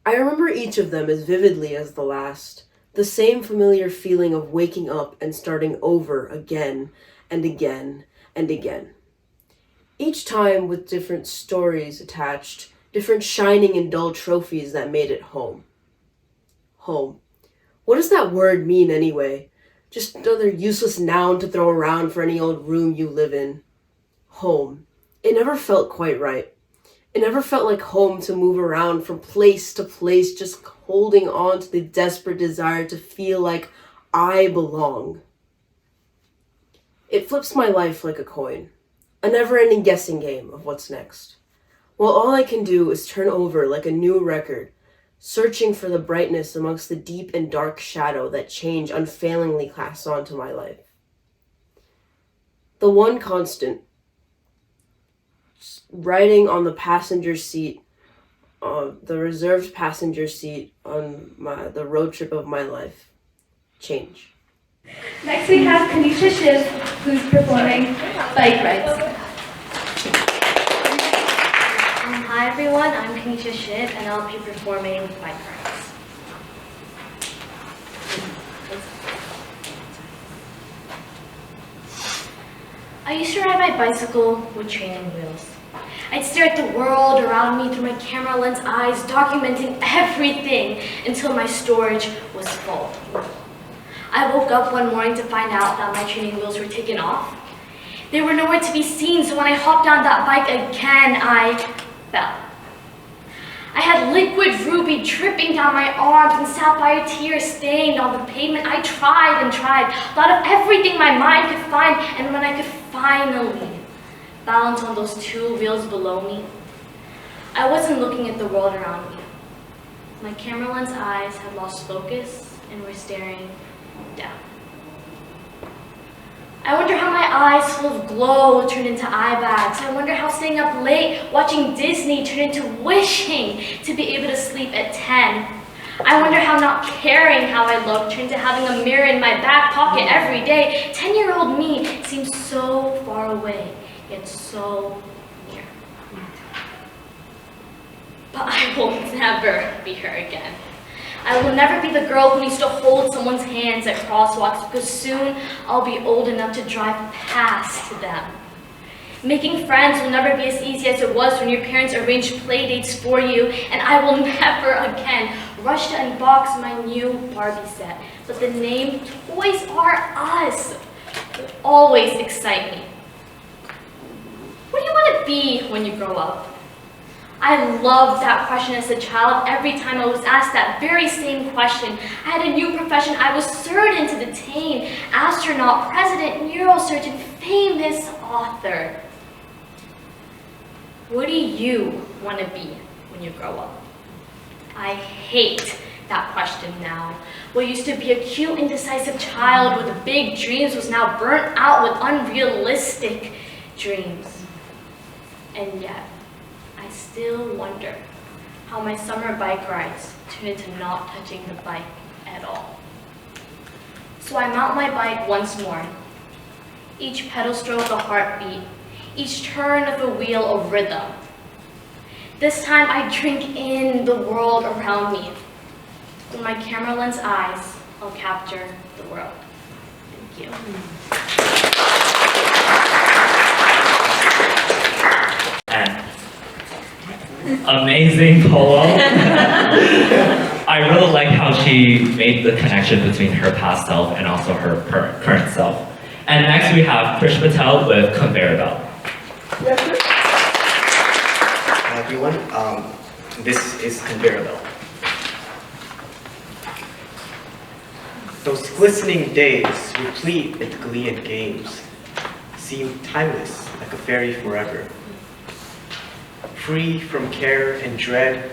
I remember each of them as vividly as the last, the same familiar feeling of waking up and starting over again and again and again. Each time with different stories attached, different shining and dull trophies that made it home. Home. What does that word mean anyway? Just another useless noun to throw around for any old room you live in. Home. It never felt quite right. It never felt like home to move around from place to place, just holding on to the desperate desire to feel like I belong. It flips my life like a coin, a never-ending guessing game of what's next. While all I can do is turn over like a new record, searching for the brightness amongst the deep and dark shadow that change unfailingly casts onto my life. The one constant, riding on the passenger seat, the reserved passenger seat on the road trip of my life. Change. Next we have Kanisha Shiv, who's performing Bike Rides. Hi everyone, I'm Kanisha Shiv and I'll be performing Bike Rides. I used to ride my bicycle with training wheels. I'd stare at the world around me through my camera lens eyes, documenting everything until my storage was full. I woke up one morning to find out that my training wheels were taken off. They were nowhere to be seen, so when I hopped on that bike again, I fell. I had liquid ruby dripping down my arms and sapphire tears stained on the pavement. I tried and tried, thought of everything my mind could find, and when I could finally balance on those 2 wheels below me, I wasn't looking at the world around me. My camera lens eyes had lost focus and were staring down. I wonder how my eyes full of glow turned into eye bags. I wonder how staying up late watching Disney turned into wishing to be able to sleep at 10. I wonder how not caring how I look turned to having a mirror in my back pocket every day. 10-year-old me seems so far away, yet so near. But I will never be her again. I will never be the girl who needs to hold someone's hands at crosswalks because soon I'll be old enough to drive past them. Making friends will never be as easy as it was when your parents arranged play dates for you, and I will never again rush to unbox my new Barbie set. But the name Toys R Us will always excite me. What do you want to be when you grow up? I loved that question as a child. Every time I was asked that very same question, I had a new profession I was certain to detain: astronaut, president, neurosurgeon, famous author. What do you want to be when you grow up? I hate that question now. What used to be a cute, indecisive child with big dreams was now burnt out with unrealistic dreams. And yet, I still wonder how my summer bike rides turn into not touching the bike at all. So I mount my bike once more. Each pedal stroke a heartbeat, each turn of the wheel a rhythm. This time I drink in the world around me. With my camera lens eyes, I'll capture the world. Thank you. Amazing poem. I really like how she made the connection between her past self and also her current self. And next we have Krish Patel with Conveyor Belt. Hi everyone, this is Conveyor Belt. Those glistening days, replete with glee and games, seem timeless like a fairy forever. Free from care and dread,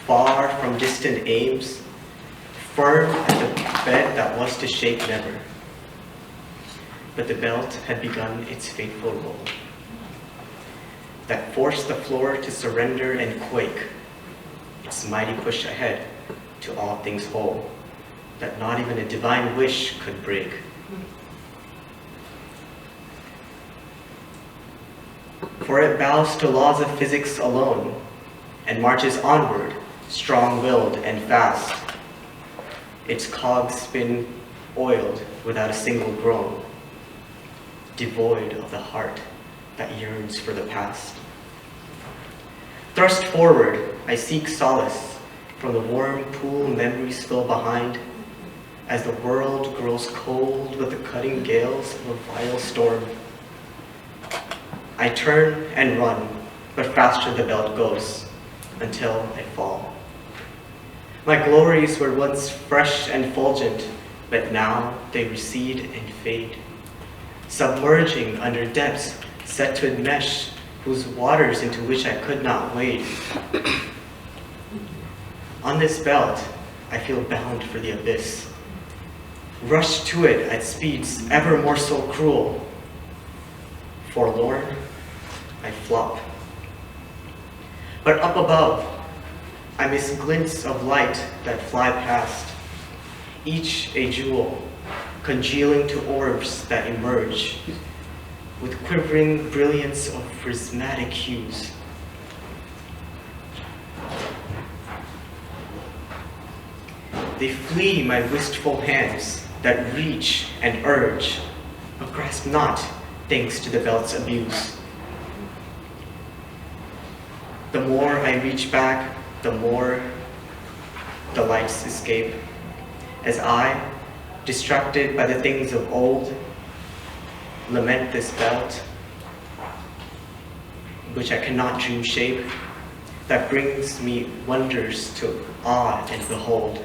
far from distant aims, firm as the bed that was to shake never. But the belt had begun its fateful roll that forced the floor to surrender and quake, its mighty push ahead to all things whole, that not even a divine wish could break. For it bows to laws of physics alone, and marches onward, strong-willed and fast. Its cogs spin oiled without a single groan, devoid of the heart that yearns for the past. Thrust forward, I seek solace from the warm pool memories spill behind, as the world grows cold with the cutting gales of a vile storm. I turn and run, but faster the belt goes, until I fall. My glories were once fresh and fulgent, but now they recede and fade, submerging under depths set to enmesh, whose waters into which I could not wade. On this belt, I feel bound for the abyss, rush to it at speeds ever more so cruel. Forlorn, I flop. But up above, I miss glints of light that fly past, each a jewel, congealing to orbs that emerge, with quivering brilliance of prismatic hues. They flee my wistful hands that reach and urge, but grasp not, thanks to the belt's abuse. The more I reach back, the more the lights escape, as I, distracted by the things of old, lament this belt, which I cannot dream shape, that brings me wonders to awe and behold.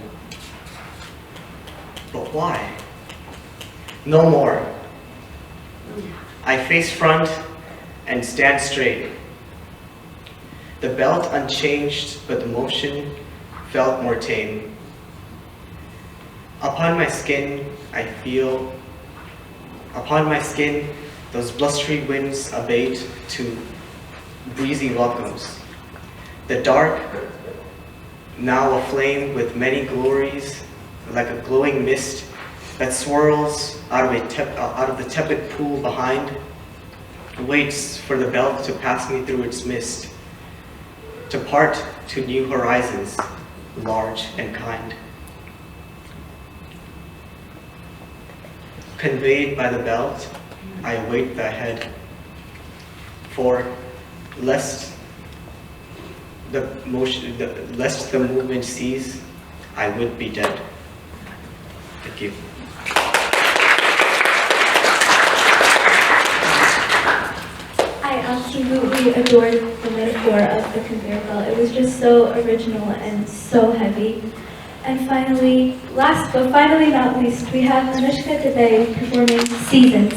But why? No more. I face front and stand straight. The belt unchanged, but the motion felt more tame. Upon my skin, those blustery winds abate to breezy welcomes. The dark, now aflame with many glories, like a glowing mist that swirls out of the tepid pool behind, waits for the belt to pass me through its mist, to part to new horizons, large and kind. Conveyed by the belt, I await the head, for lest the movement cease, I would be dead. Thank you. I absolutely adored the metaphor of the conveyor belt. It was just so original and so heavy. And finally, last but finally not least, we have Anushka today performing Seasons.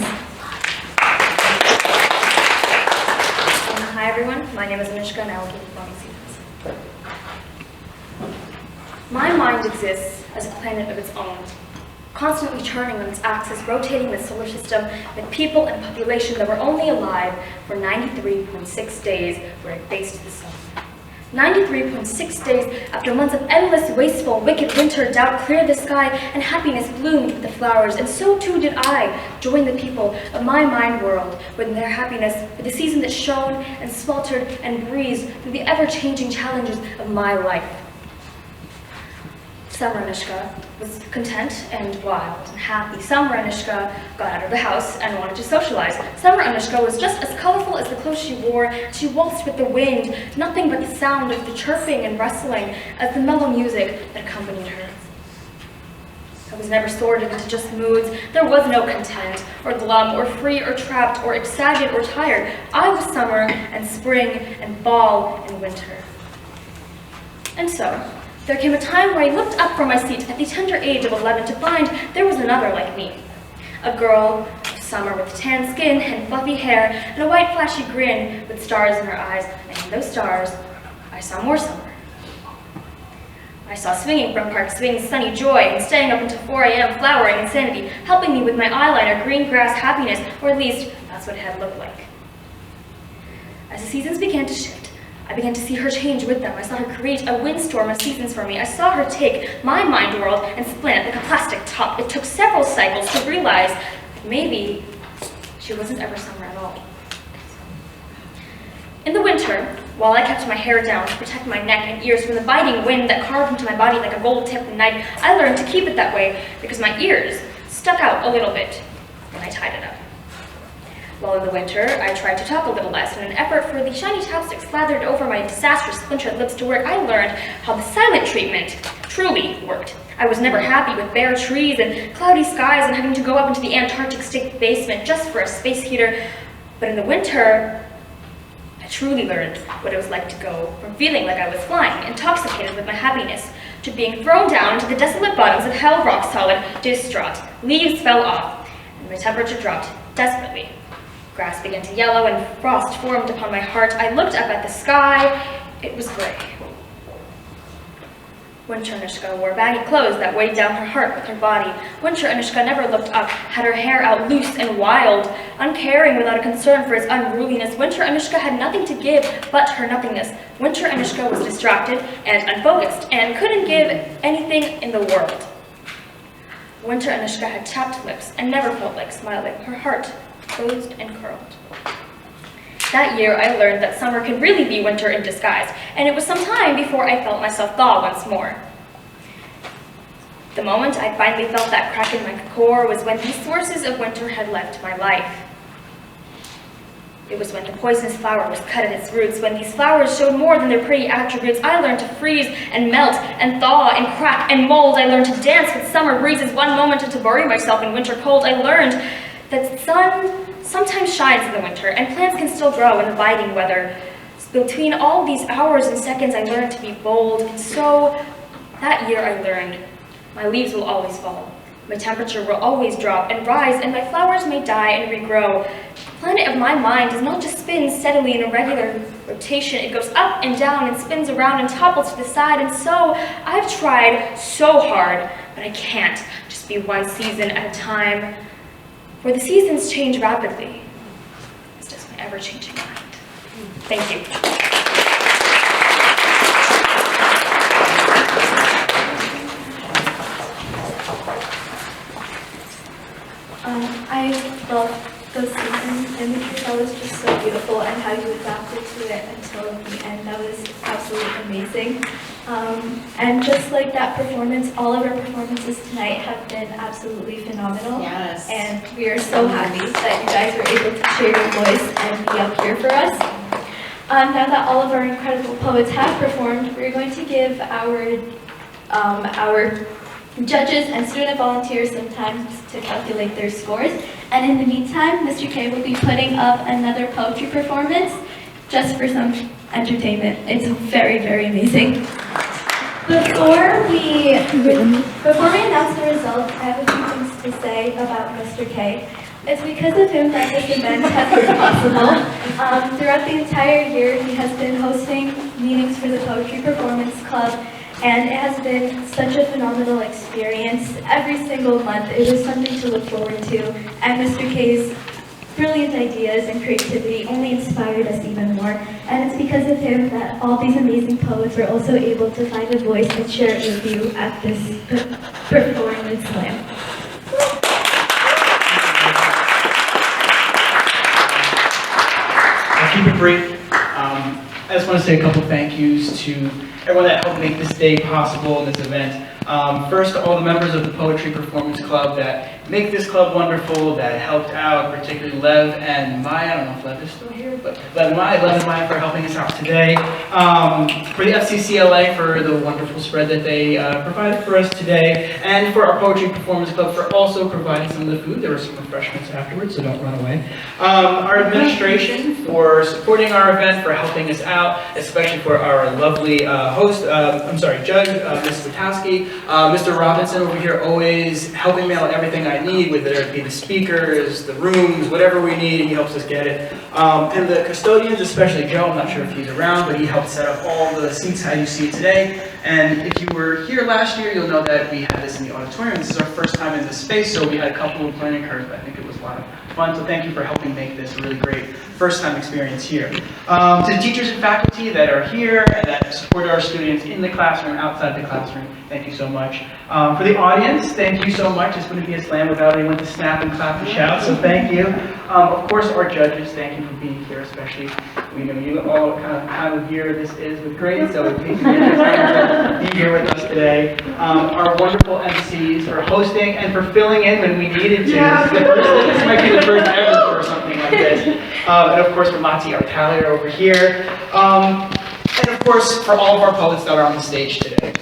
Hi everyone, my name is Anushka and I will be performing Seasons. My mind exists as a planet of its own, constantly turning on its axis, rotating the solar system with people and population that were only alive for 93.6 days where it faced the sun. 93.6 days after months of endless, wasteful, wicked winter, doubt cleared the sky, and happiness bloomed with the flowers, and so too did I join the people of my mind world with their happiness, with the season that shone and sweltered and breezed through the ever-changing challenges of my life. Summer Anushka was content and wild and happy. Summer Anushka got out of the house and wanted to socialize. Summer Anushka was just as colorful as the clothes she wore. She waltzed with the wind, nothing but the sound of the chirping and rustling as the mellow music that accompanied her. I was never sorted into just moods. There was no content, or glum, or free, or trapped, or excited, or tired. I was summer and spring and fall and winter. And so, There came a time where I looked up from my seat at the tender age of 11 to find there was another like me. A girl of summer with tan skin and fluffy hair and a white flashy grin with stars in her eyes, and in those stars, I saw more summer. I saw swinging from Park Swing's sunny joy and staying up until 4 a.m. flowering insanity, helping me with my eyeliner, green grass happiness, or at least that's what it had looked like. As the seasons began to shift, I began to see her change with them. I saw her create a windstorm of seasons for me. I saw her take my mind world and split it like a plastic top. It took several cycles to realize that maybe she wasn't ever summer at all. In the winter, while I kept my hair down to protect my neck and ears from the biting wind that carved into my body like a gold-tipped knife, I learned to keep it that way because my ears stuck out a little bit when I tied it up. While in the winter, I tried to talk a little less. In an effort for the shiny chapstick slathered over my disastrous splintered lips to work, I learned how the silent treatment truly worked. I was never happy with bare trees and cloudy skies and having to go up into the Antarctic state basement just for a space heater. But in the winter, I truly learned what it was like to go from feeling like I was flying, intoxicated with my happiness, to being thrown down into the desolate bottoms of hell rock solid, distraught. Leaves fell off, and my temperature dropped desperately. Grass began to yellow and frost formed upon my heart. I looked up at the sky. It was gray. Winter Anushka wore baggy clothes that weighed down her heart with her body. Winter Anushka never looked up, had her hair out loose and wild, uncaring without a concern for its unruliness. Winter Anushka had nothing to give but her nothingness. Winter Anushka was distracted and unfocused and couldn't give anything in the world. Winter Anushka had chapped lips and never felt like smiling. Her heart closed and curled. That year, I learned that summer could really be winter in disguise, and it was some time before I felt myself thaw once more. The moment I finally felt that crack in my core was when these sources of winter had left my life. It was when the poisonous flower was cut at its roots, when these flowers showed more than their pretty attributes. I learned to freeze and melt and thaw and crack and mold. I learned to dance with summer breezes one moment and to bury myself in winter cold. I learned that the sun sometimes shines in the winter, and plants can still grow in the biting weather. So between all these hours and seconds, I learned to be bold, and so that year I learned my leaves will always fall, my temperature will always drop and rise, and my flowers may die and regrow. The planet of my mind does not just spin steadily in a regular rotation, it goes up and down and spins around and topples to the side, and so I've tried so hard, but I can't just be one season at a time. For the seasons change rapidly, as does my ever-changing mind. Thank you. I love those seasons imagery. That was just so beautiful, and how you adapted to it until the end. That was absolutely amazing. And just like that performance, all of our performances tonight have been absolutely phenomenal. Yes. And we are so happy that you guys were able to share your voice and be up here for us. Now that all of our incredible poets have performed, we're going to give our judges and student volunteers some time to calculate their scores. And in the meantime, Mr. K will be putting up another poetry performance just for some entertainment. It's very, very amazing. Before we announce the results, I have a few things to say about Mr. K. It's because of him that this event has been possible. Throughout the entire year, he has been hosting meetings for the Poetry Performance Club, and it has been such a phenomenal experience. Every single month, it was something to look forward to, and Mr. K's brilliant ideas and creativity only inspired us even more. And it's because of him that all these amazing poets were also able to find a voice and share it with you at this performance slam. I'll keep it brief. I just want to say a couple thank yous to everyone that helped make this day possible in this event. First, to all the members of the Poetry Performance Club that make this club wonderful, that helped out, particularly Lev and Maya. I don't know if Lev is still here, but Lev and Maya for helping us out today. For the FCCLA for the wonderful spread that they provided for us today, and for our Poetry Performance Club for also providing some of the food. There were some refreshments afterwards, so don't run away. Our administration for supporting our event, for helping us out, especially for our lovely judge, Ms. Witowski. Mr. Robinson over here always helping me out with everything I need, whether it be the speakers, the rooms, whatever we need, he helps us get it. And the custodians, especially Joe, I'm not sure if he's around, but he helped set up all the seats how you see it today. And if you were here last year, you'll know that we had this in the auditorium. This is our first time in this space, so we had a couple of learning curves, but I think it was a lot of fun. So thank you for helping make this a really great first-time experience here. To the teachers and faculty that are here and that support our students in the classroom, outside the classroom, thank you so much. For the audience, thank you so much. This wouldn't be a slam without anyone to snap and clap and shout, so thank you. Of course, our judges, thank you for being here, especially. We know you all kind of time of year this is with grades, so it piques your interest to be here with us today. Our wonderful MCs for hosting and for filling in when we needed to. This might be the first ever for something like this. And of course, for Mati, our tallier over here. And of course, for all of our poets that are on the stage today.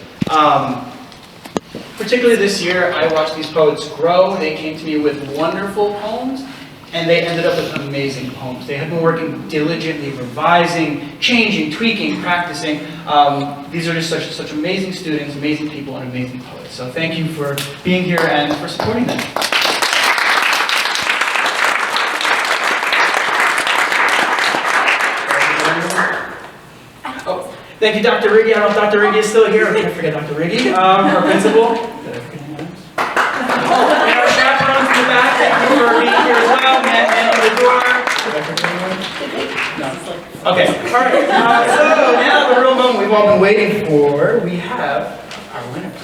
Particularly this year, I watched these poets grow. They came to me with wonderful poems, and they ended up with amazing poems. They had been working diligently, revising, changing, tweaking, practicing. These are just such amazing students, amazing people, and amazing poets. So thank you for being here and for supporting them. Oh, thank you, Dr. Riggy. I don't know if Dr. Riggy is still here. I can't forget Dr. Riggy, our principal. And our chaperones in the back, thank you for being here as well. Man in the door. No. Okay, all right. So now the real moment we've all been waiting for. We have our winners.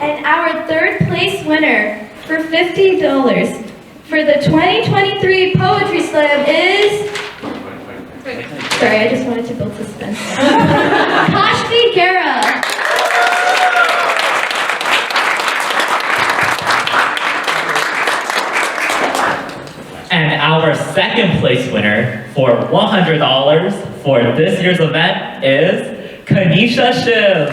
And our third place winner for $50 for the 2023 Poetry Slam is... Sorry, I just wanted to build suspense. Kashfi Guerra. And our second place winner for $100 for this year's event is Kanisha Shiv.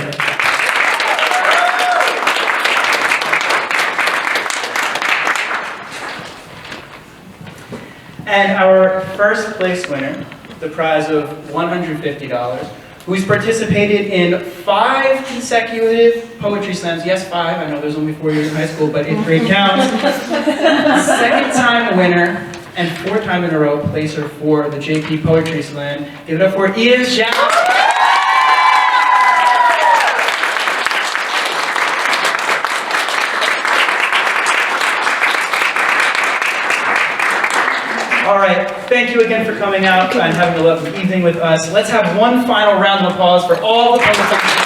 And our first place winner, the prize of $150, who's participated in 5 consecutive poetry slams. Yes, 5. I know there's only 4 years in high school, but 8th grade counts. Second-time winner and 4-time in a row placer for the JP Poetry Slam. Give it up for Ian Zhao. All right, thank you again for coming out and having a lovely evening with us. Let's have one final round of applause for all the poets.